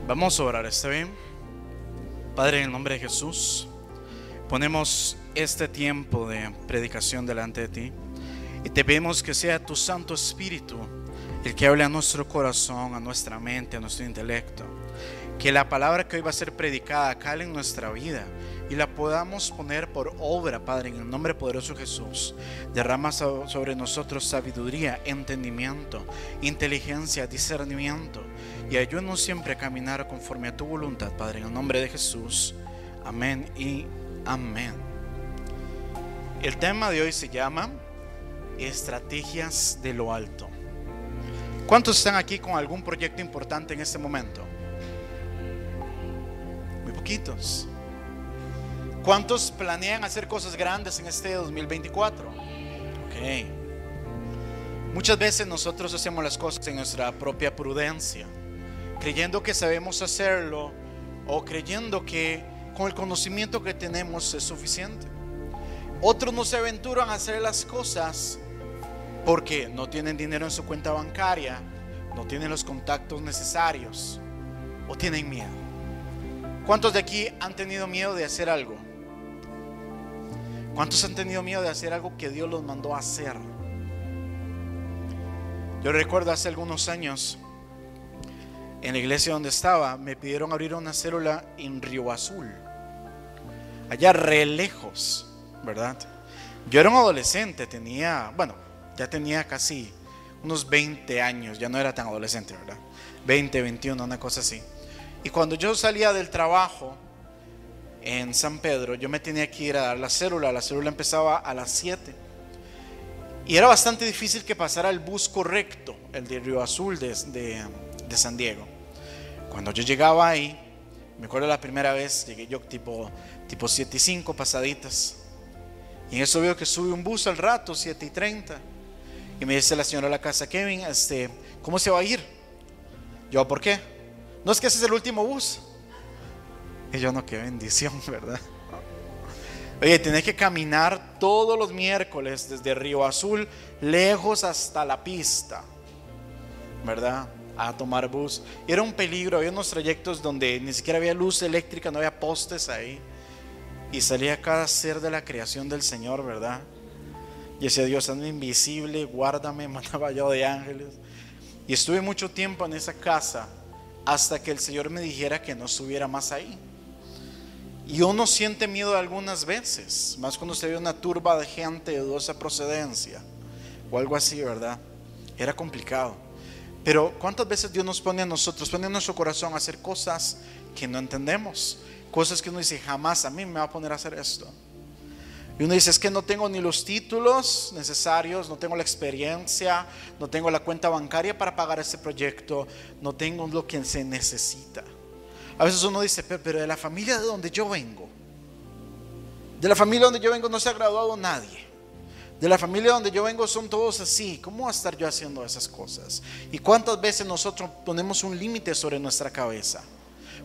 Vamos a orar, ¿está bien? Padre, en el nombre de Jesús, ponemos este tiempo de predicación delante de ti y te pedimos que sea tu Santo Espíritu el que hable a nuestro corazón, a nuestra mente, a nuestro intelecto. Que la palabra que hoy va a ser predicada cale en nuestra vida y la podamos poner por obra, Padre, en el nombre poderoso de Jesús. Derrama sobre nosotros sabiduría, entendimiento, inteligencia, discernimiento, y ayúdanos siempre a caminar conforme a tu voluntad, Padre, en el nombre de Jesús. Amén y amén. El tema de hoy se llama Estrategias de lo Alto. ¿Cuántos están aquí con algún proyecto importante en este momento? Muy poquitos. ¿Cuántos planean hacer cosas grandes en este 2024? Ok. Muchas veces nosotros hacemos las cosas en nuestra propia prudencia, creyendo que sabemos hacerlo o creyendo que con el conocimiento que tenemos es suficiente. Otros no se aventuran a hacer las cosas porque no tienen dinero en su cuenta bancaria, no tienen los contactos necesarios o tienen miedo. ¿Cuántos de aquí han tenido miedo de hacer algo? ¿Cuántos han tenido miedo de hacer algo que Dios los mandó a hacer? Yo recuerdo hace algunos años, en la iglesia donde estaba, me pidieron abrir una célula en Río Azul, allá re lejos, ¿verdad? Yo era un adolescente, ya tenía casi unos 20 años, ya no era tan adolescente, ¿verdad? 20, 21, una cosa así. Y cuando yo salía del trabajo en San Pedro, yo me tenía que ir a dar la célula empezaba a las 7. Y era bastante difícil que pasara el bus correcto, el de Río Azul de San Diego. Cuando yo llegaba ahí, me acuerdo la primera vez, llegué yo tipo 7:05 pasaditas. Y en eso veo que sube un bus al rato, 7:30. Y me dice la señora de la casa: Kevin, ¿cómo se va a ir? Yo: ¿por qué? No, es que ese es el último bus. Y yo: no, qué bendición, ¿verdad? Oye, tenés que caminar todos los miércoles desde Río Azul, lejos hasta la pista, ¿verdad? A tomar bus. Y era un peligro, había unos trayectos donde ni siquiera había luz eléctrica, no había postes ahí. Y salía cada ser de la creación del Señor, ¿verdad? Y decía: Dios, hazme invisible, guárdame, mandaba yo de ángeles. Y estuve mucho tiempo en esa casa hasta que el Señor me dijera que no estuviera más ahí. Y uno siente miedo algunas veces, más cuando se ve una turba de gente de dudosa procedencia o algo así, ¿verdad? Era complicado. Pero ¿cuántas veces Dios nos pone a nosotros, pone en nuestro corazón a hacer cosas que no entendemos? Cosas que uno dice: jamás a mí me va a poner a hacer esto. Y uno dice: es que no tengo ni los títulos necesarios, no tengo la experiencia, no tengo la cuenta bancaria para pagar este proyecto, no tengo lo que se necesita. A veces uno dice: pero de la familia de donde yo vengo, no se ha graduado nadie. De la familia donde yo vengo son todos así. ¿Cómo voy a estar yo haciendo esas cosas? ¿Y cuántas veces nosotros ponemos un límite sobre nuestra cabeza?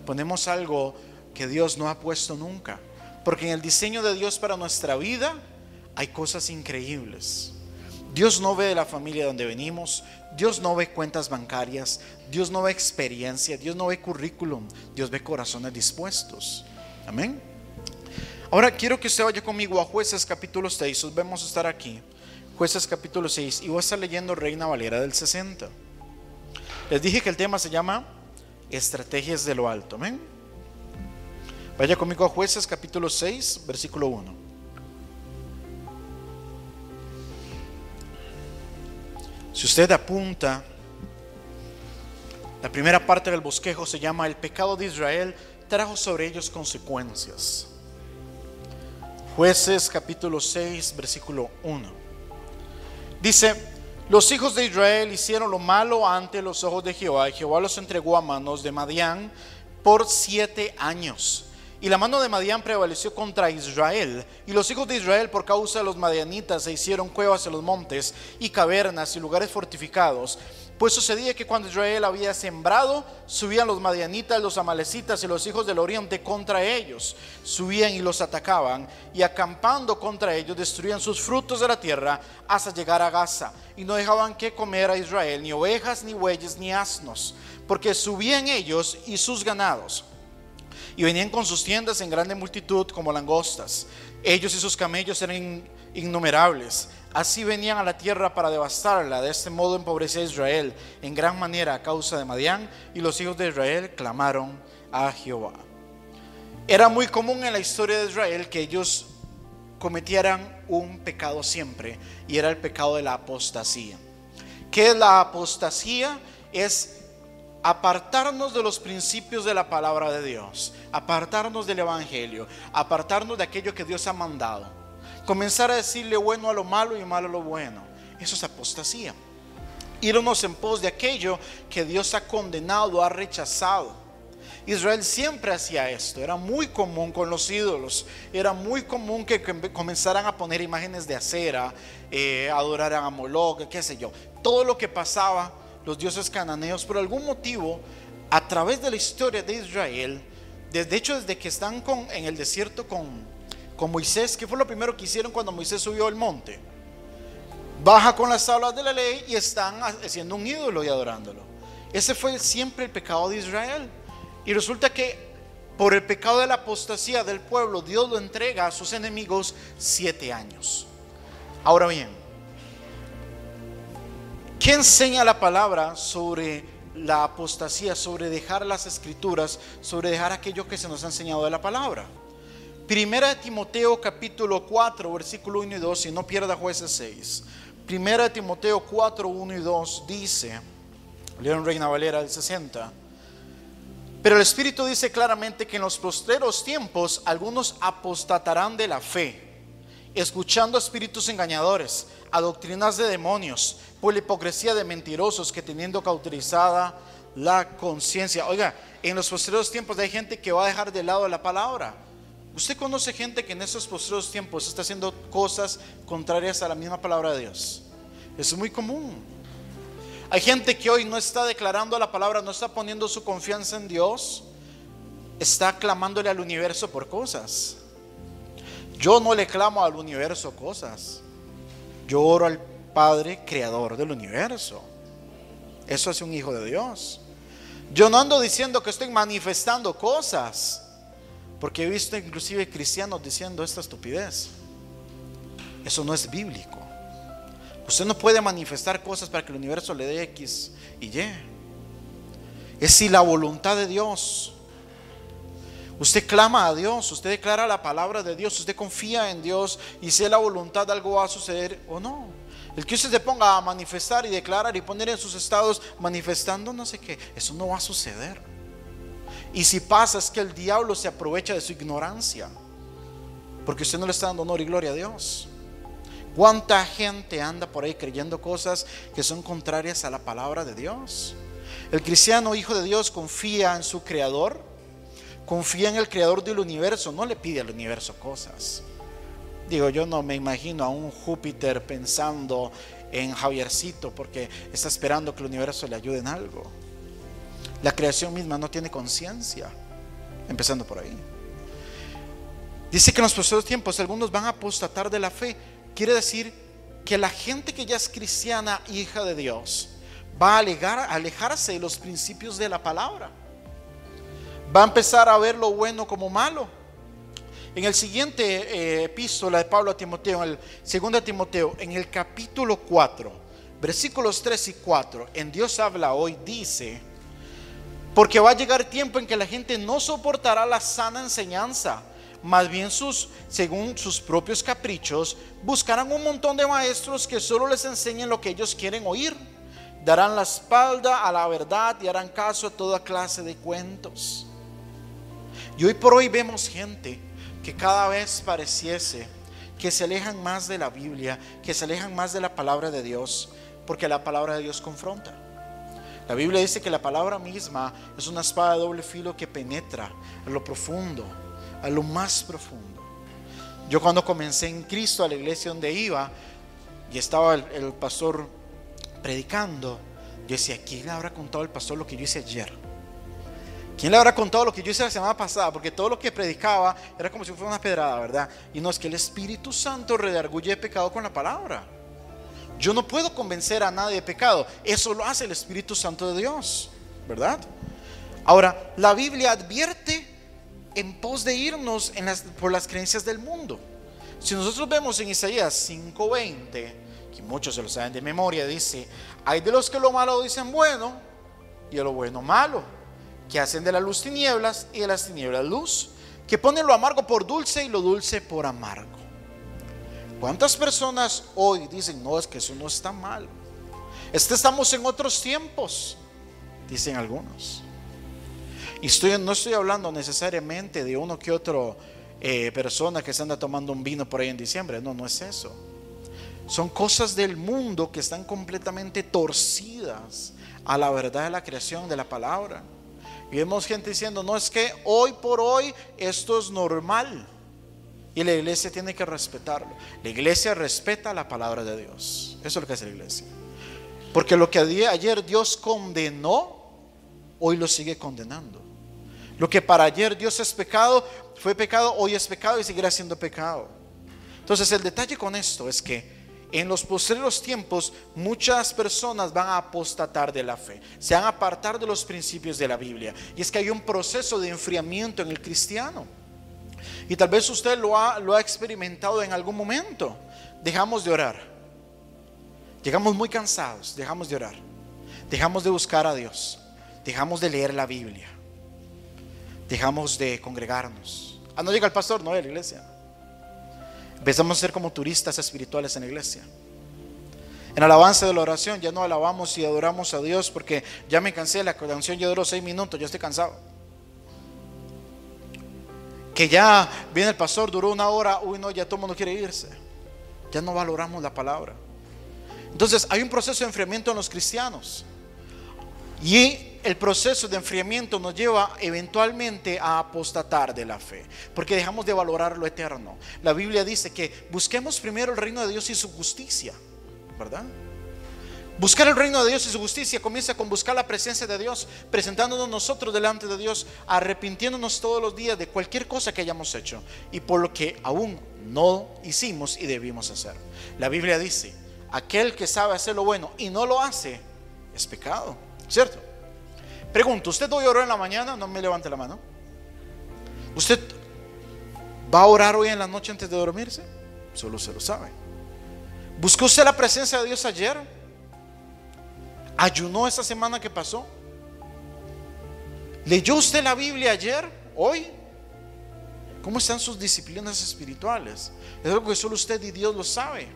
Ponemos algo que Dios no ha puesto nunca. Porque en el diseño de Dios para nuestra vida hay cosas increíbles. Dios no ve de la familia donde venimos, Dios no ve cuentas bancarias, Dios no ve experiencia, Dios no ve currículum, Dios ve corazones dispuestos. Amén. Ahora quiero que usted vaya conmigo a Jueces capítulo 6. Vamos a estar aquí, Jueces capítulo 6, y voy a estar leyendo Reina Valera del 60. Les dije que el tema se llama Estrategias de lo Alto. Amén. Vaya conmigo a Jueces capítulo 6, versículo 1. Si usted apunta, la primera parte del bosquejo se llama: el pecado de Israel trajo sobre ellos consecuencias. Jueces capítulo 6, versículo 1. Dice: los hijos de Israel hicieron lo malo ante los ojos de Jehová, y Jehová los entregó a manos de Madián por 7 años. Y la mano de Madián prevaleció contra Israel, y los hijos de Israel por causa de los madianitas se hicieron cuevas en los montes y cavernas y lugares fortificados. Pues sucedía que cuando Israel había sembrado, subían los madianitas, los amalecitas y los hijos del oriente contra ellos. Subían y los atacaban, y acampando contra ellos destruían sus frutos de la tierra hasta llegar a Gaza. Y no dejaban que comer a Israel ni ovejas, ni bueyes, ni asnos, porque subían ellos y sus ganados, y venían con sus tiendas en grande multitud como langostas. Ellos y sus camellos eran innumerables. Así venían a la tierra para devastarla. De este modo empobrecía a Israel en gran manera a causa de Madián, y los hijos de Israel clamaron a Jehová. Era muy común en la historia de Israel que ellos cometieran un pecado siempre, y era el pecado de la apostasía. ¿Qué es la apostasía? Es apartarnos de los principios de la palabra de Dios, apartarnos del evangelio, apartarnos de aquello que Dios ha mandado, comenzar a decirle bueno a lo malo y malo a lo bueno. Eso es apostasía. Irnos en pos de aquello que Dios ha condenado, ha rechazado. Israel siempre hacía esto. Era muy común con los ídolos. Era muy común que comenzaran a poner imágenes de acera, adoraran a Moloch, qué sé yo. Todo lo que pasaba, los dioses cananeos, por algún motivo, a través de la historia de Israel, de hecho desde que están en el desierto con Moisés, ¿qué fue lo primero que hicieron cuando Moisés subió al monte? Baja con las tablas de la ley y están haciendo un ídolo y adorándolo. Ese fue siempre el pecado de Israel. Y resulta que por el pecado de la apostasía del pueblo, Dios lo entrega a sus enemigos 7 años. Ahora bien, ¿qué enseña la palabra sobre la apostasía, sobre dejar las escrituras, sobre dejar aquello que se nos ha enseñado de la palabra? Primera de Timoteo capítulo 4 versículo 1 y 2, y no pierda Jueces 6. Primera de Timoteo 4, 1 y 2 dice, leo en Reina Valera del 60: pero el Espíritu dice claramente que en los postreros tiempos algunos apostatarán de la fe, escuchando a espíritus engañadores, a doctrinas de demonios, por la hipocresía de mentirosos, que teniendo cauterizada la conciencia. Oiga, en los postreros tiempos hay gente que va a dejar de lado la palabra. ¿Usted conoce gente que en esos postreros tiempos está haciendo cosas contrarias a la misma palabra de Dios? Es muy común. Hay gente que hoy no está declarando la palabra, no está poniendo su confianza en Dios, está clamándole al universo por cosas. Yo no le clamo al universo cosas, yo oro al Padre creador del universo. Eso es un hijo de Dios. Yo no ando diciendo que estoy manifestando cosas, porque he visto inclusive cristianos diciendo esta estupidez. Eso no es bíblico. Usted no puede manifestar cosas para que el universo le dé X y Y. Es si la voluntad de Dios. Usted clama a Dios, usted declara la palabra de Dios, usted confía en Dios, y si es la voluntad, algo va a suceder o no. El que usted se ponga a manifestar y declarar y poner en sus estados manifestando no sé qué, eso no va a suceder. Y si pasa, es que el diablo se aprovecha de su ignorancia, porque usted no le está dando honor y gloria a Dios. ¿Cuánta gente anda por ahí creyendo cosas que son contrarias a la palabra de Dios? El cristiano, hijo de Dios, confía en su creador, confía en el creador del universo, no le pide al universo cosas. Digo, yo no me imagino a un Júpiter pensando en Javiercito porque está esperando que el universo le ayude en algo. La creación misma no tiene conciencia, empezando por ahí. Dice que en los próximos tiempos algunos van a apostatar de la fe. Quiere decir que la gente que ya es cristiana, hija de Dios, va a alejarse de los principios de la palabra. Va a empezar a ver lo bueno como malo. En el siguiente epístola de Pablo a Timoteo, en el 2 Timoteo, en el capítulo 4, versículos 3 y 4, en Dios habla hoy, dice: porque va a llegar tiempo en que la gente no soportará la sana enseñanza, más bien según sus propios caprichos, buscarán un montón de maestros que solo les enseñen lo que ellos quieren oír. Darán la espalda a la verdad y harán caso a toda clase de cuentos. Y hoy por hoy vemos gente que cada vez pareciese que se alejan más de la Biblia, que se alejan más de la palabra de Dios, porque la palabra de Dios confronta. La Biblia dice que la palabra misma es una espada de doble filo que penetra a lo profundo, a lo más profundo. Yo cuando comencé en Cristo, a la iglesia donde iba, y estaba el pastor predicando, yo decía, ¿quién le habrá contado al pastor lo que yo hice ayer? ¿Quién le habrá contado lo que yo hice la semana pasada? Porque todo lo que predicaba era como si fuera una pedrada, ¿verdad? Y no, es que el Espíritu Santo redarguye el pecado con la palabra. Yo no puedo convencer a nadie de pecado. Eso lo hace el Espíritu Santo de Dios, ¿verdad? Ahora, la Biblia advierte en pos de irnos por las creencias del mundo. Si nosotros vemos en Isaías 5:20, que muchos se lo saben de memoria, dice: hay de los que lo malo dicen bueno y de lo bueno malo, que hacen de la luz tinieblas y de las tinieblas luz, que ponen lo amargo por dulce y lo dulce por amargo. ¿Cuántas personas hoy dicen, no, es que eso no está mal? Estamos en otros tiempos, dicen algunos. Y no estoy hablando necesariamente de uno que otro persona que se anda tomando un vino por ahí en diciembre. No, no es eso. Son cosas del mundo que están completamente torcidas a la verdad de la creación, de la palabra. Y vemos gente diciendo, no, es que hoy por hoy esto es normal. Y la iglesia tiene que respetarlo. La iglesia respeta la palabra de Dios. Eso es lo que hace la iglesia. Porque lo que ayer Dios condenó, hoy lo sigue condenando. Lo que para ayer Dios es pecado, fue pecado, hoy es pecado y seguirá siendo pecado. Entonces el detalle con esto es que en los posteriores tiempos muchas personas van a apostatar de la fe, se van a apartar de los principios de la Biblia. Y es que hay un proceso de enfriamiento en el cristiano. Y tal vez usted lo ha experimentado en algún momento. Dejamos de orar, llegamos muy cansados, dejamos de orar, dejamos de buscar a Dios, dejamos de leer la Biblia, dejamos de congregarnos. No llega el pastor, no, de la iglesia. Empezamos a ser como turistas espirituales en la iglesia. En alabanza de la oración ya no alabamos y adoramos a Dios porque ya me cansé, la canción ya duró 6 minutos, ya estoy cansado. Que ya viene el pastor, duró 1 hora, uy no, ya todo el mundo quiere irse. Ya no valoramos la palabra. Entonces hay un proceso de enfriamiento en los cristianos. Y el proceso de enfriamiento nos lleva eventualmente a apostatar de la fe, porque dejamos de valorar lo eterno. La Biblia dice que busquemos primero el reino de Dios y su justicia, ¿verdad? Buscar el reino de Dios y su justicia comienza con buscar la presencia de Dios, presentándonos nosotros delante de Dios, arrepintiéndonos todos los días de cualquier cosa que hayamos hecho y por lo que aún no hicimos y debimos hacer. La Biblia dice, aquel que sabe hacer lo bueno y no lo hace, es pecado, ¿cierto? Pregunto, ¿usted hoy oró en la mañana? No me levante la mano. ¿Usted va a orar hoy en la noche antes de dormirse? Solo se lo sabe. ¿Buscó usted la presencia de Dios ayer? ¿Ayunó esa semana que pasó? ¿Leyó usted la Biblia ayer? ¿Hoy? ¿Cómo están sus disciplinas espirituales? Es algo que solo usted y Dios lo sabe.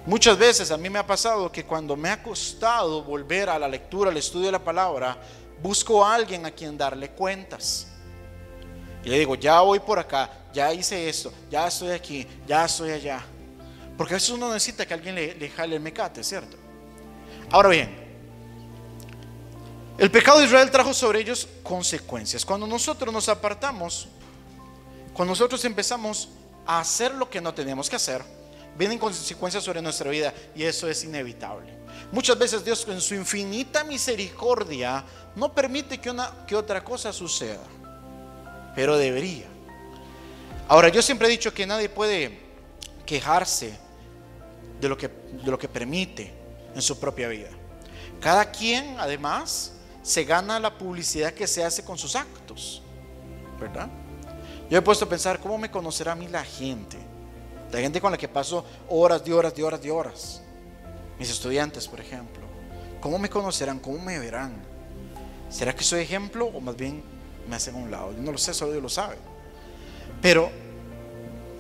Muchas veces a mí me ha pasado que cuando me ha costado volver a la lectura, al estudio de la palabra, busco a alguien a quien darle cuentas. Y le digo, ya voy por acá, ya hice esto, ya estoy aquí, ya estoy allá. Porque a veces uno necesita que alguien le jale el mecate, ¿cierto? Ahora bien, el pecado de Israel trajo sobre ellos consecuencias. Cuando nosotros nos apartamos, cuando nosotros empezamos a hacer lo que no tenemos que hacer, vienen consecuencias sobre nuestra vida y eso es inevitable. Muchas veces Dios en su infinita misericordia no permite que otra cosa suceda, pero debería. Ahora, yo siempre he dicho que nadie puede quejarse de lo que permite en su propia vida. Cada quien además se gana la publicidad que se hace con sus actos, ¿verdad? Yo he puesto a pensar, ¿cómo me conocerá a mí la gente? La gente con la que paso horas de horas. Mis estudiantes, por ejemplo. ¿Cómo me conocerán? ¿Cómo me verán? ¿Será que soy ejemplo o más bien me hacen a un lado? Yo no lo sé, solo Dios lo sabe. Pero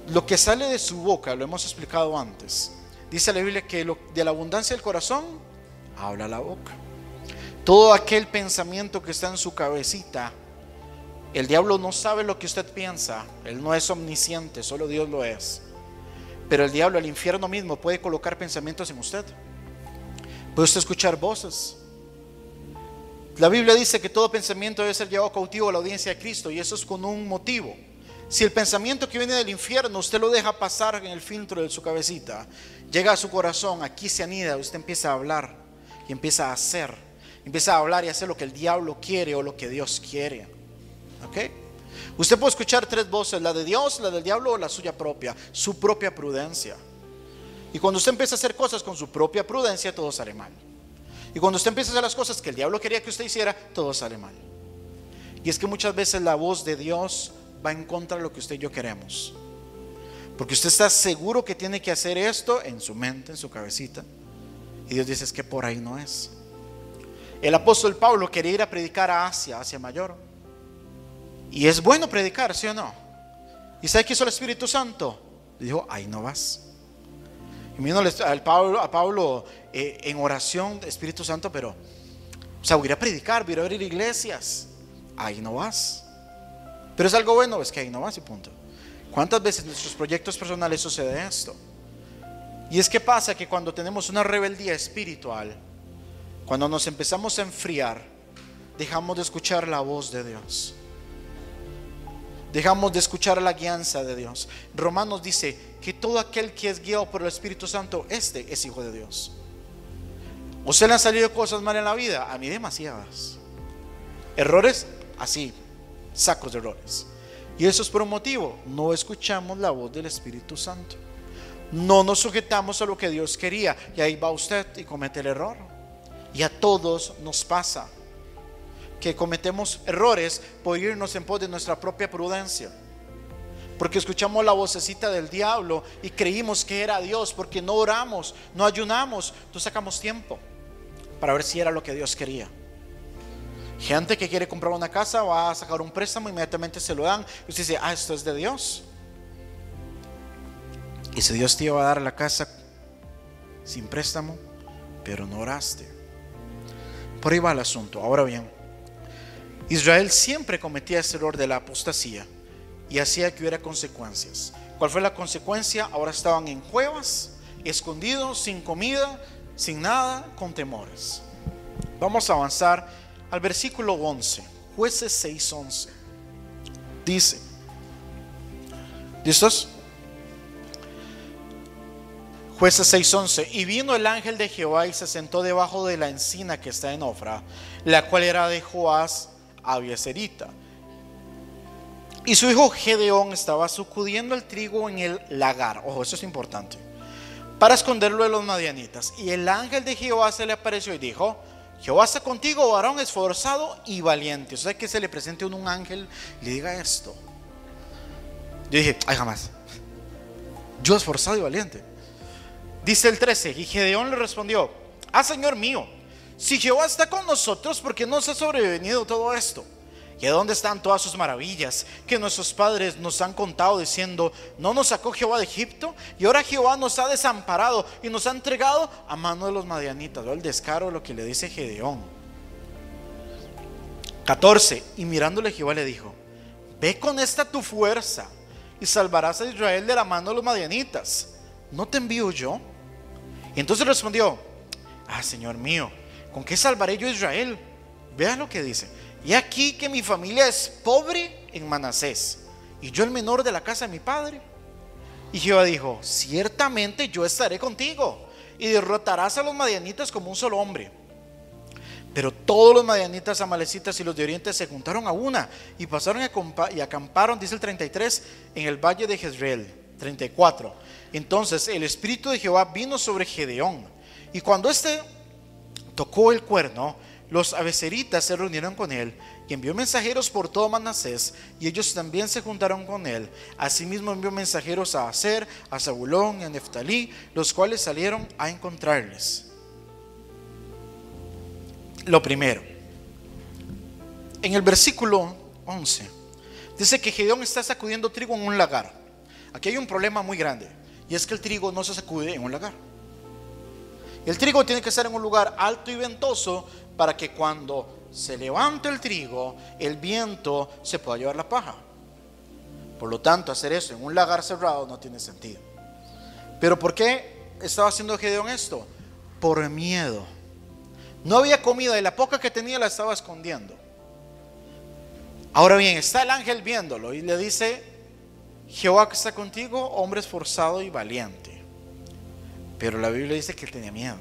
lo que sale de su boca, lo hemos explicado antes. Dice la Biblia que de la abundancia del corazón habla la boca. Todo aquel pensamiento que está en su cabecita, el diablo no sabe lo que usted piensa. Él no es omnisciente, solo Dios lo es. Pero el diablo, el infierno mismo, puede colocar pensamientos en usted. Puede usted escuchar voces. La Biblia dice que todo pensamiento debe ser llevado cautivo a la obediencia de Cristo, y eso es con un motivo. Si el pensamiento que viene del infierno usted lo deja pasar en el filtro de su cabecita, llega a su corazón, aquí se anida, usted empieza a hablar y empieza a hacer, empieza a hablar y hacer lo que el diablo quiere o lo que Dios quiere. ¿Ok? Usted puede escuchar tres voces: la de Dios, la del diablo o la suya propia, su propia prudencia. Y cuando usted empieza a hacer cosas con su propia prudencia, todo sale mal. Y cuando usted empieza a hacer las cosas que el diablo quería que usted hiciera, todo sale mal. Y es que muchas veces la voz de Dios va en contra de lo que usted y yo queremos, porque usted está seguro que tiene que hacer esto en su mente, en su cabecita, y Dios dice: es que por ahí no es. El apóstol Pablo quería ir a predicar a Asia Mayor, y es bueno predicar, ¿sí o no? ¿Y sabe qué hizo el Espíritu Santo? Le dijo: ahí no vas. Y vino a Pablo en oración, Espíritu Santo, pero voy a ir a predicar, voy a ir a abrir iglesias. Ahí no vas. Pero es algo bueno, es que ahí no vas y punto. ¿Cuántas veces en nuestros proyectos personales sucede esto? Y es que pasa que cuando tenemos una rebeldía espiritual, cuando nos empezamos a enfriar, dejamos de escuchar la voz de Dios, dejamos de escuchar la guianza de Dios. Romanos dice que todo aquel que es guiado por el Espíritu Santo, este es hijo de Dios. ¿O se le han salido cosas mal en la vida? A mí demasiadas. Errores, así, sacos de errores. Y eso es por un motivo: no escuchamos la voz del Espíritu Santo, no nos sujetamos a lo que Dios quería, y ahí va usted y comete el error. Y a todos nos pasa que cometemos errores por irnos en pos de nuestra propia prudencia, porque escuchamos la vocecita del diablo y creímos que era Dios, porque no oramos, no ayunamos, no sacamos tiempo para ver si era lo que Dios quería. Gente que quiere comprar una casa, va a sacar un préstamo, inmediatamente se lo dan, y usted dice: esto es de Dios. Y si Dios te iba a dar la casa sin préstamo, pero no oraste. Por ahí va el asunto. Ahora bien, Israel siempre cometía ese error de la apostasía y hacía que hubiera consecuencias. ¿Cuál fue la consecuencia? Ahora estaban en cuevas, escondidos, sin comida, sin nada, con temores. Vamos a avanzar al versículo 11, Jueces 6:11. Dice: ¿listos? Jueces 6:11. Y vino el ángel de Jehová y se sentó debajo de la encina que está en Ofra, la cual era de Joás Abieserita. Y su hijo Gedeón estaba sacudiendo el trigo en el lagar. Ojo, eso es importante, para esconderlo de los madianitas. Y el ángel de Jehová se le apareció y dijo: Jehová está contigo, varón esforzado y valiente. O sea, que se le presente un ángel y le diga esto. Yo dije: ay, jamás. Yo esforzado y valiente. Dice el 13: y Gedeón le respondió: Señor mío, si Jehová está con nosotros, ¿por qué nos ha sobrevenido todo esto? ¿Y a dónde están todas sus maravillas que nuestros padres nos han contado, diciendo: ¿no nos sacó Jehová de Egipto? Y ahora Jehová nos ha desamparado y nos ha entregado a mano de los madianitas. El descaro de lo que le dice Gedeón. 14: y mirándole Jehová le dijo: ve con esta tu fuerza y salvarás a Israel de la mano de los madianitas. ¿No te envío yo? Y entonces respondió: Señor mío, ¿con qué salvaré yo a Israel? Vea lo que dice: y aquí que mi familia es pobre en Manasés, y yo el menor de la casa de mi padre. Y Jehová dijo: ciertamente yo estaré contigo, y derrotarás a los madianitas como un solo hombre. Pero todos los madianitas, amalecitas y los de oriente se juntaron a una, y pasaron y acamparon, dice el 33, en el valle de Jezreel. 34: entonces el espíritu de Jehová vino sobre Gedeón, y cuando éste tocó el cuerno, los abeseritas se reunieron con él, y envió mensajeros por todo Manasés, y ellos también se juntaron con él. Asimismo envió mensajeros a Aser, a Zabulón y a Neftalí, los cuales salieron a encontrarles. Lo primero, en el versículo 11, dice que Gedeón está sacudiendo trigo en un lagar. Aquí hay un problema muy grande, y es que el trigo no se sacude en un lagar. El trigo tiene que estar en un lugar alto y ventoso, para que cuando se levante el trigo, el viento se pueda llevar la paja. Por lo tanto, hacer eso en un lagar cerrado no tiene sentido. Pero ¿por qué estaba haciendo Gedeón esto? Por miedo. No había comida y la poca que tenía la estaba escondiendo. Ahora bien, está el ángel viéndolo y le dice: Jehová que está contigo, hombre esforzado y valiente. Pero la Biblia dice que él tenía miedo.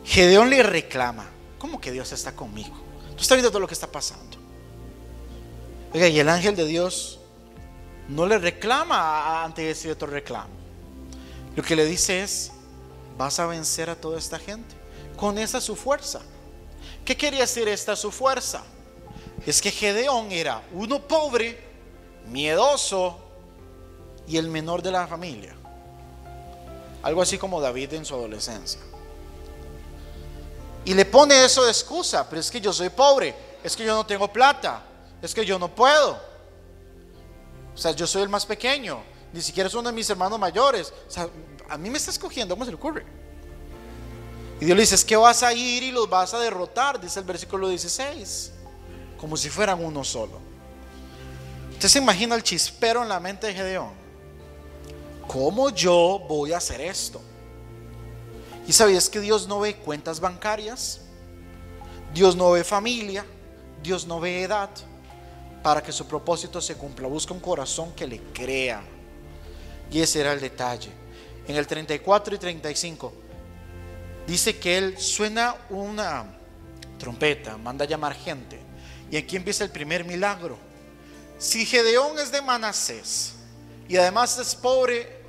Gedeón le reclama: ¿cómo que Dios está conmigo? Tú estás viendo todo lo que está pasando. Oiga, y el ángel de Dios no le reclama ante ese otro reclamo. Lo que le dice es: vas a vencer a toda esta gente con esa su fuerza. ¿Qué quería decir esta su fuerza? Es que Gedeón era uno pobre, miedoso y el menor de la familia. Algo así como David en su adolescencia. Y le pone eso de excusa: pero es que yo soy pobre, es que yo no tengo plata, es que yo no puedo. O sea, yo soy el más pequeño, ni siquiera es uno de mis hermanos mayores. O sea, a mí me está escogiendo, ¿cómo se le ocurre? Y Dios le dice: es que vas a ir y los vas a derrotar, dice el versículo 16, como si fueran uno solo. Usted se imagina el chispero en la mente de Gedeón: ¿cómo yo voy a hacer esto? Y sabías que Dios no ve cuentas bancarias, Dios no ve familia, Dios no ve edad. Para que su propósito se cumpla, busca un corazón que le crea. Y ese era el detalle. En el 34 y 35 dice que él suena una trompeta, manda a llamar gente. Y aquí empieza el primer milagro. Si Gedeón es de Manasés y además es pobre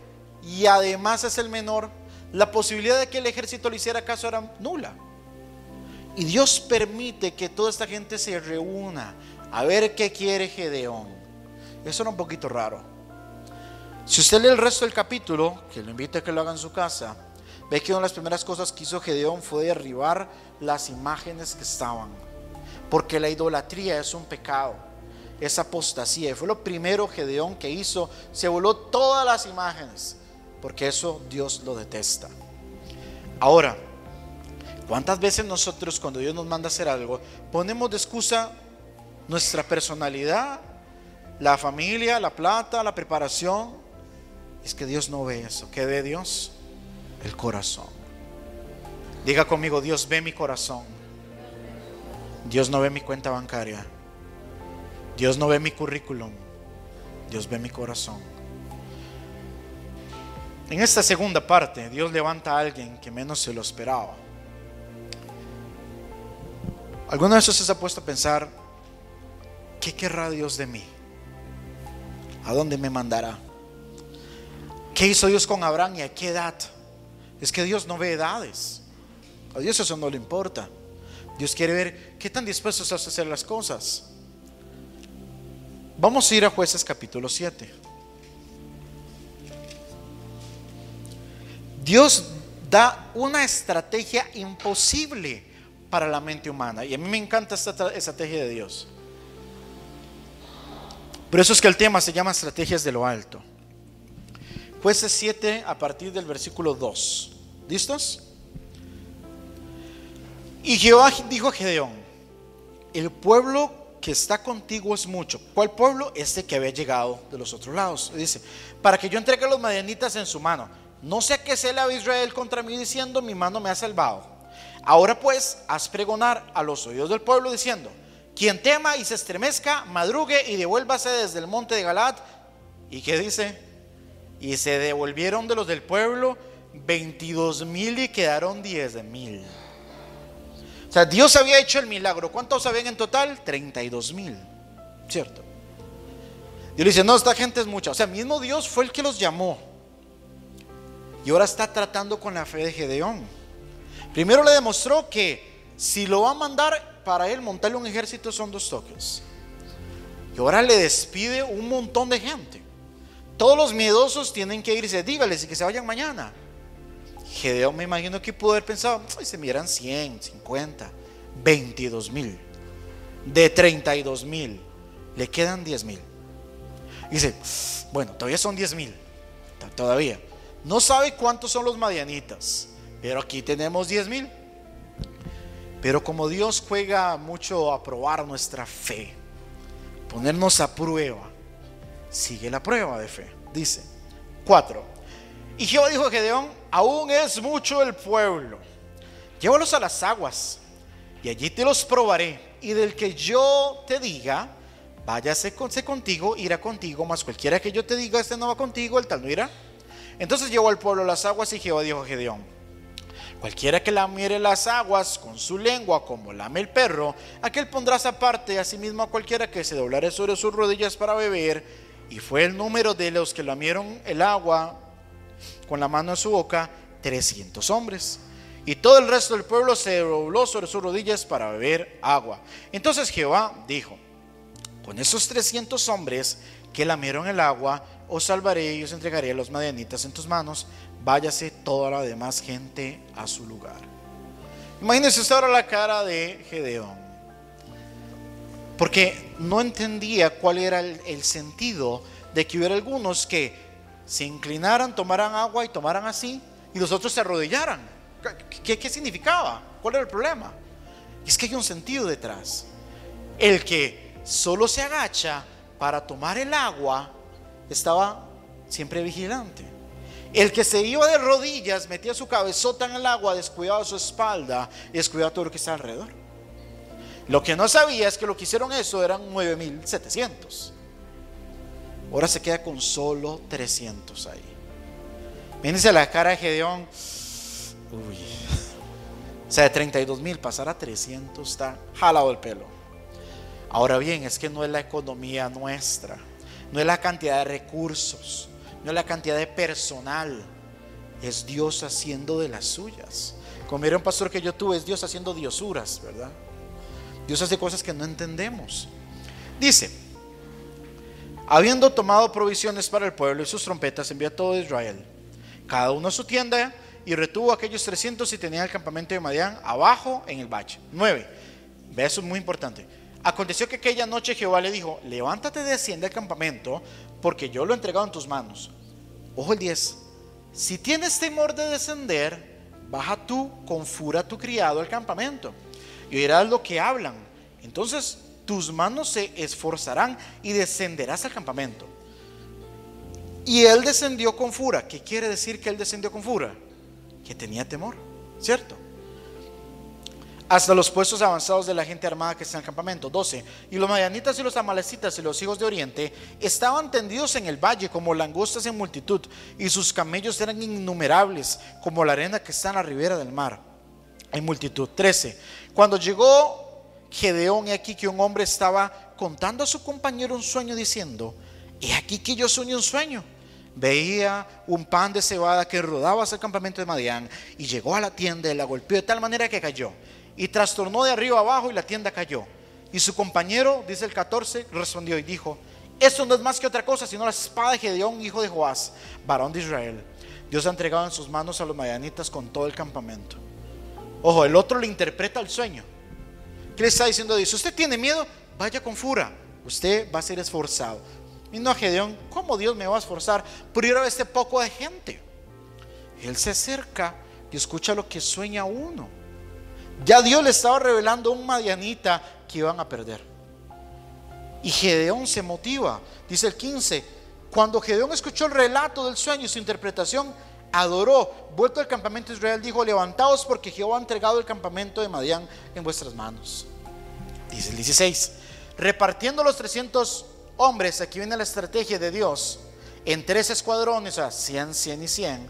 y además es el menor, la posibilidad de que el ejército le hiciera caso era nula. Y Dios permite que toda esta gente se reúna a ver qué quiere Gedeón. Eso era un poquito raro. Si usted lee el resto del capítulo, que lo invito a que lo haga en su casa, ve que una de las primeras cosas que hizo Gedeón fue derribar las imágenes que estaban, porque la idolatría es un pecado, es apostasía. Y fue lo primero Gedeón que hizo: se voló todas las imágenes, porque eso Dios lo detesta. Ahora, ¿cuántas veces nosotros, cuando Dios nos manda a hacer algo, ponemos de excusa nuestra personalidad, la familia, la plata, la preparación? Es que Dios no ve eso. ¿Qué ve Dios? El corazón. Diga conmigo: Dios ve mi corazón. Dios no ve mi cuenta bancaria, Dios no ve mi currículum, Dios ve mi corazón. En esta segunda parte, Dios levanta a alguien que menos se lo esperaba. ¿Alguna vez usted se ha puesto a pensar: ¿qué querrá Dios de mí? ¿A dónde me mandará? ¿Qué hizo Dios con Abraham y a qué edad? Es que Dios no ve edades. A Dios eso no le importa. Dios quiere ver qué tan dispuestos estás a hacer las cosas. Vamos a ir a Jueces capítulo 7. Dios da una estrategia imposible para la mente humana, y a mí me encanta esta estrategia de Dios. Por eso es que el tema se llama estrategias de lo alto. Jueces 7 a partir del versículo 2. ¿Listos? Y Jehová dijo a Gedeón: el pueblo que está contigo es mucho. ¿Cuál pueblo? Este que había llegado de los otros lados. Dice: para que yo entregue a los madianitas en su mano. No sea que se lave Israel contra mí diciendo: mi mano me ha salvado. Ahora pues, haz pregonar a los oídos del pueblo diciendo: quien tema y se estremezca, madrugue y devuélvase desde el monte de Galaad. ¿Y qué dice? Y se devolvieron de los del pueblo 22,000 y quedaron 10,000. O sea, Dios había hecho el milagro. ¿Cuántos habían en total? 32,000, ¿cierto? Dios le dice: no, esta gente es mucha. O sea, mismo Dios fue el que los llamó. Y ahora está tratando con la fe de Gedeón. Primero le demostró que si lo va a mandar, para él montarle un ejército son 2 toques. Y ahora le despide un montón de gente. Todos los miedosos tienen que irse. Dígales y que se vayan mañana. Gedeón, me imagino que pudo haber pensado: ay, se miran 100, 50, 22,000. De 32,000 le quedan 10,000. Dice: bueno, todavía son 10,000. Todavía no sabe cuántos son los madianitas, pero aquí tenemos 10,000. Pero como Dios juega mucho a probar nuestra fe, ponernos a prueba, sigue la prueba de fe. Dice 4: y Jehová dijo a Gedeón: aún es mucho el pueblo, llévalos a las aguas y allí te los probaré, y del que yo te diga, váyase contigo, irá contigo, mas cualquiera que yo te diga, este no va contigo, el tal no irá. Entonces llevó al pueblo a las aguas, y Jehová dijo a Gedeón: cualquiera que lamiere las aguas con su lengua como lame el perro, aquel pondrás aparte, asimismo a cualquiera que se doblare sobre sus rodillas para beber. Y fue el número de los que lamieron el agua con la mano en su boca, 300 hombres. Y todo el resto del pueblo se dobló sobre sus rodillas para beber agua. Entonces Jehová dijo: con esos 300 hombres que lamieron el agua, os salvaré y os entregaré a los madianitas en tus manos. Váyase toda la demás gente a su lugar. Imagínense usted ahora la cara de Gedeón, porque no entendía cuál era el sentido de que hubiera algunos que se inclinaran, tomaran agua y tomaran así, y los otros se arrodillaran. ¿Qué significaba? ¿Cuál era el problema? Es que hay un sentido detrás. El que solo se agacha para tomar el agua estaba siempre vigilante. El que se iba de rodillas, metía su cabezota en el agua, descuidaba su espalda y descuidaba todo lo que está alrededor. Lo que no sabía es que lo que hicieron eso eran 9,700. Ahora se queda con solo 300 ahí. Mírense la cara de Gedeón. Uy. O sea, de 32,000 pasar a 300 está jalado el pelo. Ahora bien, es que no es la economía nuestra, no es la cantidad de recursos, no es la cantidad de personal, es Dios haciendo de las suyas. Como era un pastor que yo tuve, es Dios haciendo diosuras, ¿verdad? Dios hace cosas que no entendemos. Dice: habiendo tomado provisiones para el pueblo y sus trompetas, envió a todo Israel, cada uno a su tienda, y retuvo a aquellos 300 y tenía el campamento de Madián abajo en el valle. 9. Ve, eso es muy importante. Aconteció que aquella noche Jehová le dijo: levántate, desciende al campamento, porque yo lo he entregado en tus manos. Ojo el 10. Si tienes temor de descender, baja tú con fura a tu criado al campamento, y oirás lo que hablan. Entonces tus manos se esforzarán y descenderás al campamento. Y él descendió con fura. ¿Qué quiere decir que él descendió con fura? Que tenía temor, ¿cierto? Hasta los puestos avanzados de la gente armada que está en el campamento. 12. Y los madianitas y los amalecitas y los hijos de Oriente estaban tendidos en el valle como langostas en multitud, y sus camellos eran innumerables como la arena que está en la ribera del mar en multitud. 13. Cuando llegó Gedeón, he aquí que un hombre estaba contando a su compañero un sueño, diciendo: he aquí que yo soñé un sueño. Veía un pan de cebada que rodaba hacia el campamento de Madián, y llegó a la tienda y la golpeó de tal manera que cayó, y trastornó de arriba abajo, y la tienda cayó. Y su compañero, dice el 14, respondió y dijo: esto no es más que otra cosa sino la espada de Gedeón, hijo de Joás, varón de Israel. Dios ha entregado en sus manos a los madianitas con todo el campamento. Ojo, el otro le interpreta el sueño. ¿Qué le está diciendo Dios? Si usted tiene miedo, vaya con fura, usted va a ser esforzado. Y no a Gedeón: ¿cómo Dios me va a esforzar por ir a ver este poco de gente? Él se acerca y escucha lo que sueña uno. Ya Dios le estaba revelando a un madianita que iban a perder. Y Gedeón se motiva. Dice el 15: cuando Gedeón escuchó el relato del sueño y su interpretación, adoró. Vuelto al campamento de Israel, dijo: levantaos, porque Jehová ha entregado el campamento de Madián en vuestras manos. Dice el 16: repartiendo los 300 hombres, aquí viene la estrategia de Dios, en 3 escuadrones, o sea, 100, 100 y 100,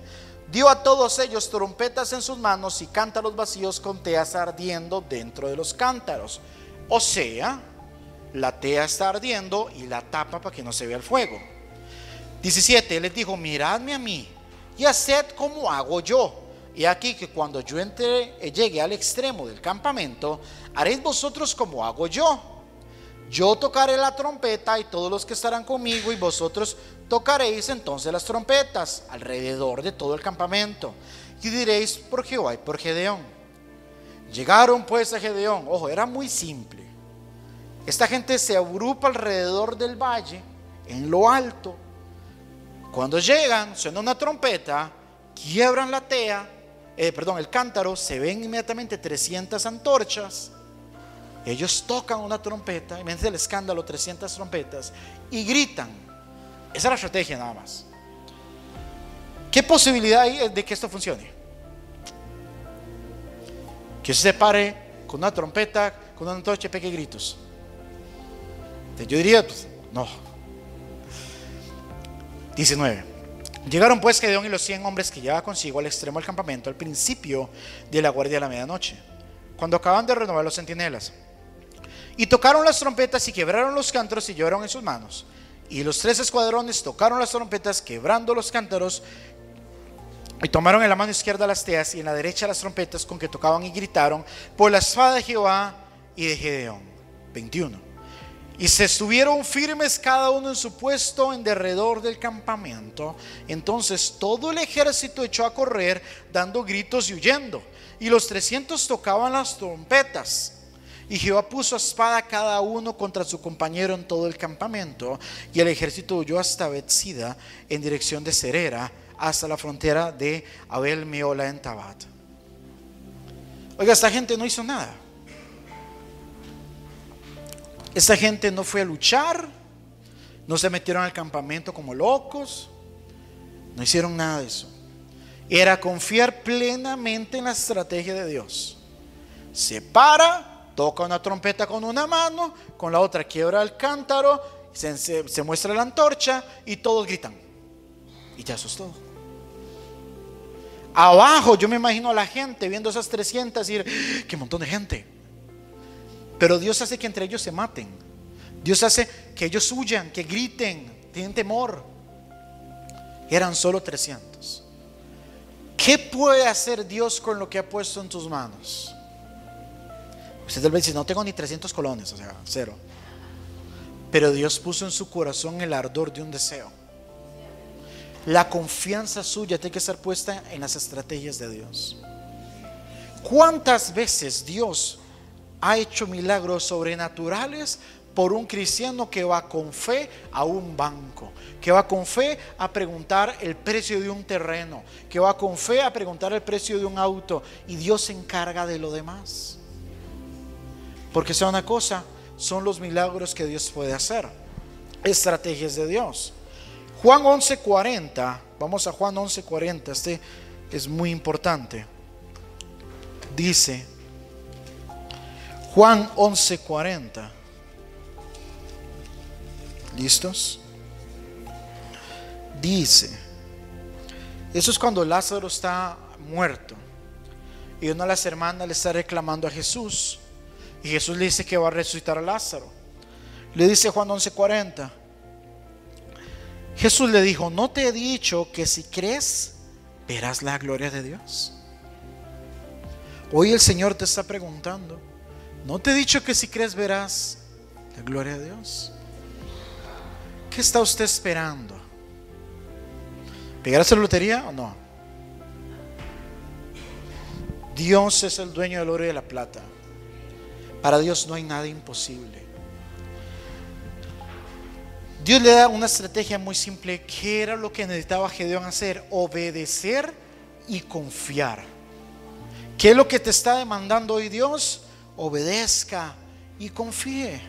dio a todos ellos trompetas en sus manos y cántaros vacíos con teas ardiendo dentro de los cántaros. O sea, la tea está ardiendo y la tapa para que no se vea el fuego. 17, él les dijo: miradme a mí y haced como hago yo. Y aquí que cuando yo llegue al extremo del campamento, haréis vosotros como hago yo. Yo tocaré la trompeta y todos los que estarán conmigo, y vosotros tocaréis entonces las trompetas alrededor de todo el campamento, y diréis: por Jehová y por Gedeón. Llegaron pues a Gedeón. Ojo, era muy simple. Esta gente se agrupa alrededor del valle, en lo alto. Cuando llegan, suena una trompeta, quiebran la tea, el cántaro, se ven inmediatamente 300 antorchas. Ellos tocan una trompeta, imagínense el escándalo, 300 trompetas, y gritan. Esa es la estrategia nada más. ¿Qué posibilidad hay de que esto funcione? Que usted se pare con una trompeta, con una antorcha y pegue gritos. Entonces yo diría, pues, no. 19. Llegaron pues Gedeón y los 100 hombres que llevaba consigo al extremo del campamento al principio de la guardia de la medianoche, cuando acaban de renovar los centinelas. Y tocaron las trompetas y quebraron los cántaros y llevaron en sus manos. Y los 3 escuadrones tocaron las trompetas, quebrando los cántaros, y tomaron en la mano izquierda las teas y en la derecha las trompetas con que tocaban, y gritaron por la espada de Jehová y de Gedeón. 21. Y se estuvieron firmes cada uno en su puesto en derredor del campamento. Entonces todo el ejército echó a correr, dando gritos y huyendo. Y los 300 tocaban las trompetas. Y Jehová puso espada cada uno contra su compañero en todo el campamento. Y el ejército huyó hasta Betsida, en dirección de Serera, hasta la frontera de Abel Meola en Tabat. Oiga, esta gente no hizo nada. Esta gente no fue a luchar, no se metieron al campamento como locos, no hicieron nada de eso. Era confiar plenamente en la estrategia de Dios. Se para, toca una trompeta con una mano, con la otra quiebra el cántaro, se muestra la antorcha y todos gritan. Y ya eso es todo. Abajo yo me imagino a la gente viendo esas 300 y decir, qué montón de gente. Pero Dios hace que entre ellos se maten. Dios hace que ellos huyan, que griten, tienen temor. Eran solo 300. ¿Qué puede hacer Dios con lo que ha puesto en tus manos? Usted tal vez dice, no tengo ni 300 colones, o sea, 0. Pero Dios puso en su corazón el ardor de un deseo. La confianza suya tiene que estar puesta en las estrategias de Dios. ¿Cuántas veces Dios ha hecho milagros sobrenaturales por un cristiano que va con fe a un banco, que va con fe a preguntar el precio de un terreno, que va con fe a preguntar el precio de un auto, y Dios se encarga de lo demás? Porque sea una cosa, son los milagros que Dios puede hacer, estrategias de Dios. Juan 11:40, vamos a Juan 11:40, este es muy importante. Dice Juan 11:40. ¿Listos? Dice, eso es cuando Lázaro está muerto y una de las hermanas le está reclamando a Jesús, y Jesús le dice que va a resucitar a Lázaro. Le dice Juan 11:40, Jesús le dijo, ¿no te he dicho que si crees verás la gloria de Dios? Hoy el Señor te está preguntando, ¿no te he dicho que si crees verás la gloria de Dios? ¿Qué está usted esperando? ¿Pegarse la lotería o no? Dios es el dueño del oro y de la plata. Para Dios no hay nada imposible. Dios le da una estrategia muy simple. ¿Qué era lo que necesitaba Gedeón hacer? Obedecer y confiar. ¿Qué es lo que te está demandando hoy Dios? Obedezca y confíe.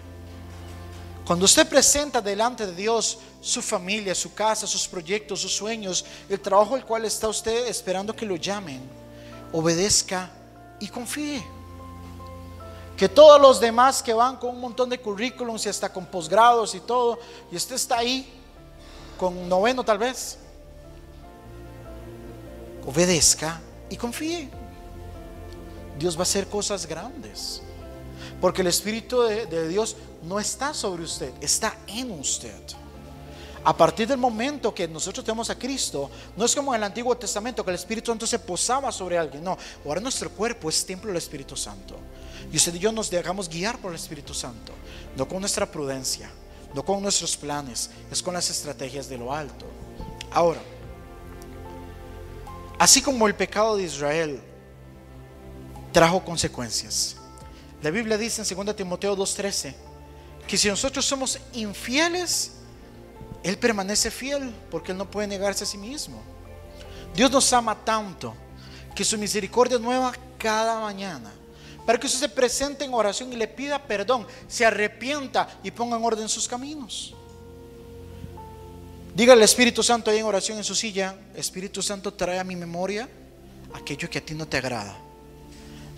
Cuando usted presenta delante de Dios su familia, su casa, sus proyectos, sus sueños, el trabajo al cual está usted esperando que lo llamen, obedezca y confíe. Que todos los demás que van con un montón de currículums y hasta con posgrados y todo, y usted está ahí con 9º tal vez, obedezca y confíe. Dios va a hacer cosas grandes, porque el Espíritu de Dios no está sobre usted, está en usted. A partir del momento que nosotros tenemos a Cristo, no es como en el Antiguo Testamento que el Espíritu Santo se posaba sobre alguien. No, ahora nuestro cuerpo es templo del Espíritu Santo, y usted y yo nos dejamos guiar por el Espíritu Santo, no con nuestra prudencia, no con nuestros planes, es con las estrategias de lo alto. Ahora, así como el pecado de Israel trajo consecuencias, la Biblia dice en 2 Timoteo 2:13 que si nosotros somos infieles, Él permanece fiel, porque Él no puede negarse a sí mismo. Dios nos ama tanto que su misericordia es nueva cada mañana, para que usted se presente en oración y le pida perdón, se arrepienta y ponga en orden sus caminos. Diga al Espíritu Santo ahí en oración en su silla: Espíritu Santo, trae a mi memoria aquello que a ti no te agrada.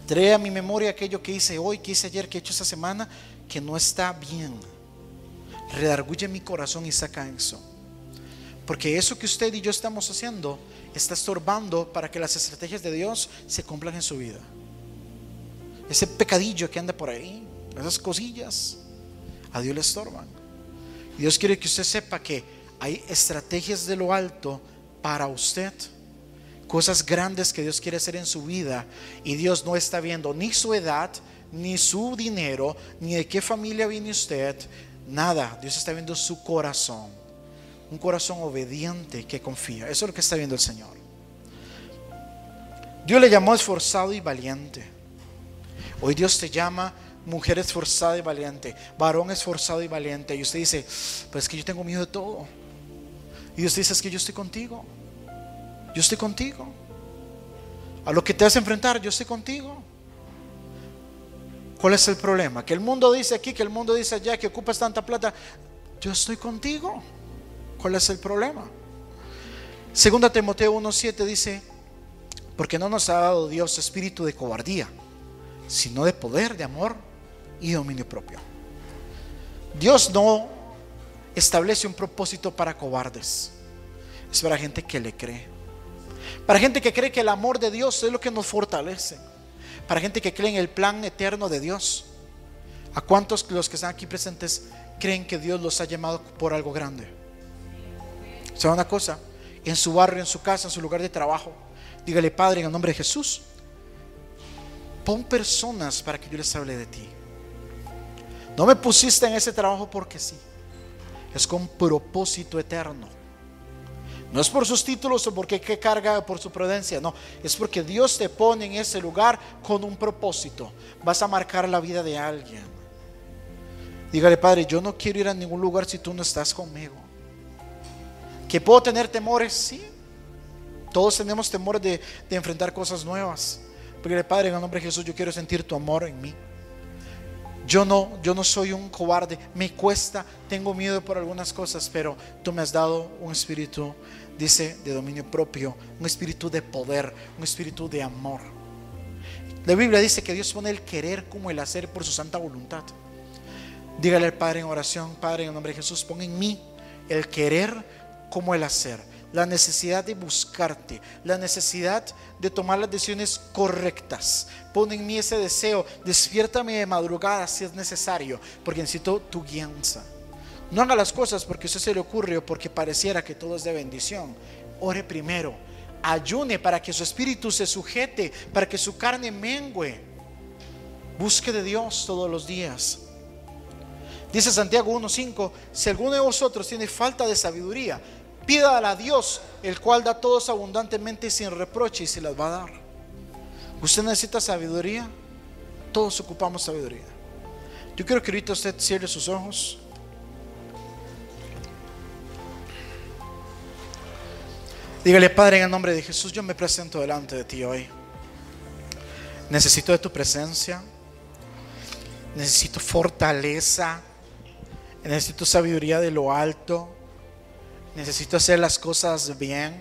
Trae a mi memoria aquello que hice hoy, que hice ayer, que he hecho esta semana, que no está bien. Redarguye mi corazón y saca eso. Porque eso que usted y yo estamos haciendo está estorbando para que las estrategias de Dios se cumplan en su vida. Ese pecadillo que anda por ahí, esas cosillas, a Dios le estorban. Y Dios quiere que usted sepa que hay estrategias de lo alto para usted. Cosas grandes que Dios quiere hacer en su vida. Y Dios no está viendo ni su edad, ni su dinero, ni de qué familia viene usted. Nada. Dios está viendo su corazón. Un corazón obediente que confía. Eso es lo que está viendo el Señor. Dios le llamó esforzado y valiente. Hoy Dios te llama mujer esforzada y valiente, varón esforzado y valiente. Y usted dice, pues es que yo tengo miedo de todo. Y Dios dice, es que yo estoy contigo. Yo estoy contigo. A lo que te vas a enfrentar, yo estoy contigo. ¿Cuál es el problema? Que el mundo dice aquí, que el mundo dice allá, que ocupas tanta plata. Yo estoy contigo. ¿Cuál es el problema? 2 Timoteo 1:7 dice, porque no nos ha dado Dios espíritu de cobardía, sino de poder, de amor y dominio propio. Dios no establece un propósito para cobardes. Es para gente que le cree. Para gente que cree que el amor de Dios es lo que nos fortalece. Para gente que cree en el plan eterno de Dios. ¿A cuántos los que están aquí presentes creen que Dios los ha llamado por algo grande? ¿Sabe una cosa? En su barrio, en su casa, en su lugar de trabajo, dígale: Padre, en el nombre de Jesús, pon personas para que yo les hable de ti. No me pusiste en ese trabajo porque sí. Es con propósito eterno. No es por sus títulos o porque qué carga o por su prudencia. No, es porque Dios te pone en ese lugar con un propósito. Vas a marcar la vida de alguien. Dígale: Padre, yo no quiero ir a ningún lugar si tú no estás conmigo. ¿Que puedo tener temores? Sí. Todos tenemos temores de enfrentar cosas nuevas. Dígale: Padre, en el nombre de Jesús, yo quiero sentir tu amor en mí. Yo no soy un cobarde. Me cuesta, tengo miedo por algunas cosas, pero tú me has dado un espíritu, dice, de dominio propio, un espíritu de poder, un espíritu de amor. La Biblia dice que Dios pone el querer como el hacer por su santa voluntad. Dígale al Padre en oración: Padre, en el nombre de Jesús, pon en mí el querer como el hacer, la necesidad de buscarte, la necesidad de tomar las decisiones correctas. Pon en mí ese deseo, despiértame de madrugada si es necesario, porque necesito tu guianza. No haga las cosas porque a usted se le ocurre o porque pareciera que todo es de bendición. Ore primero, ayune para que su espíritu se sujete, para que su carne mengüe. Busque de Dios todos los días. Dice Santiago 1:5: si alguno de vosotros tiene falta de sabiduría, pídala a Dios, el cual da a todos abundantemente y sin reproche, y se las va a dar. ¿Usted necesita sabiduría? Todos ocupamos sabiduría. Yo quiero que ahorita usted cierre sus ojos. Dígale: Padre, en el nombre de Jesús, yo me presento delante de ti hoy. Necesito de tu presencia. Necesito fortaleza. Necesito sabiduría de lo alto. Necesito hacer las cosas bien.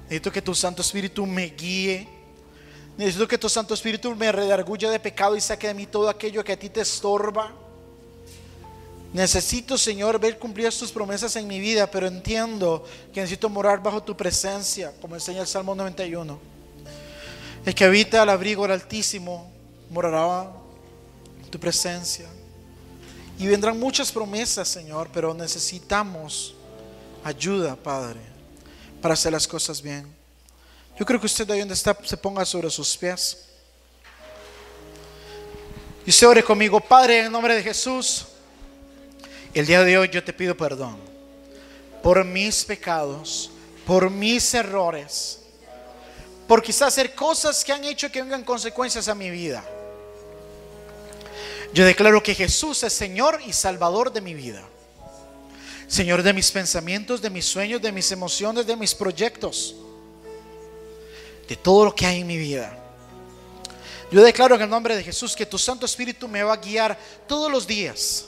Necesito que tu Santo Espíritu me guíe. Necesito que tu Santo Espíritu me redarguya de pecado y saque de mí todo aquello que a ti te estorba. Necesito, Señor, ver cumplidas tus promesas en mi vida, pero entiendo que necesito morar bajo tu presencia, como enseña el Salmo 91. El que habita al abrigo del Altísimo morará en tu presencia. Y vendrán muchas promesas, Señor, pero necesitamos ayuda, Padre, para hacer las cosas bien. Yo creo que usted ahí donde está se ponga sobre sus pies y usted ore conmigo. Padre, en el nombre de Jesús, el día de hoy yo te pido perdón por mis pecados, por mis errores, por quizás hacer cosas que han hecho que vengan consecuencias a mi vida. Yo declaro que Jesús es Señor y Salvador de mi vida. Señor, de mis pensamientos, de mis sueños, de mis emociones, de mis proyectos, de todo lo que hay en mi vida. Yo declaro en el nombre de Jesús que tu Santo Espíritu me va a guiar todos los días.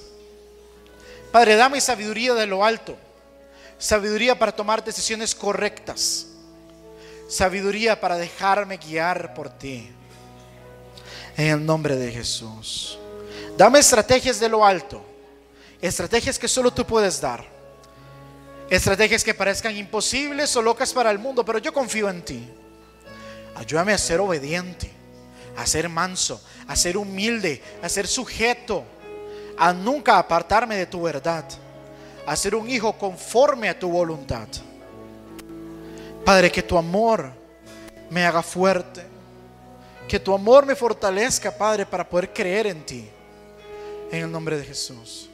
Padre, dame sabiduría de lo alto, sabiduría para tomar decisiones correctas, sabiduría para dejarme guiar por ti. En el nombre de Jesús. Dame estrategias de lo alto. Estrategias que solo tú puedes dar. Estrategias que parezcan imposibles o locas para el mundo, pero yo confío en ti. Ayúdame a ser obediente, a ser manso, a ser humilde, a ser sujeto, a nunca apartarme de tu verdad, a ser un hijo conforme a tu voluntad. Padre, que tu amor me haga fuerte, que tu amor me fortalezca, Padre, para poder creer en ti. En el nombre de Jesús.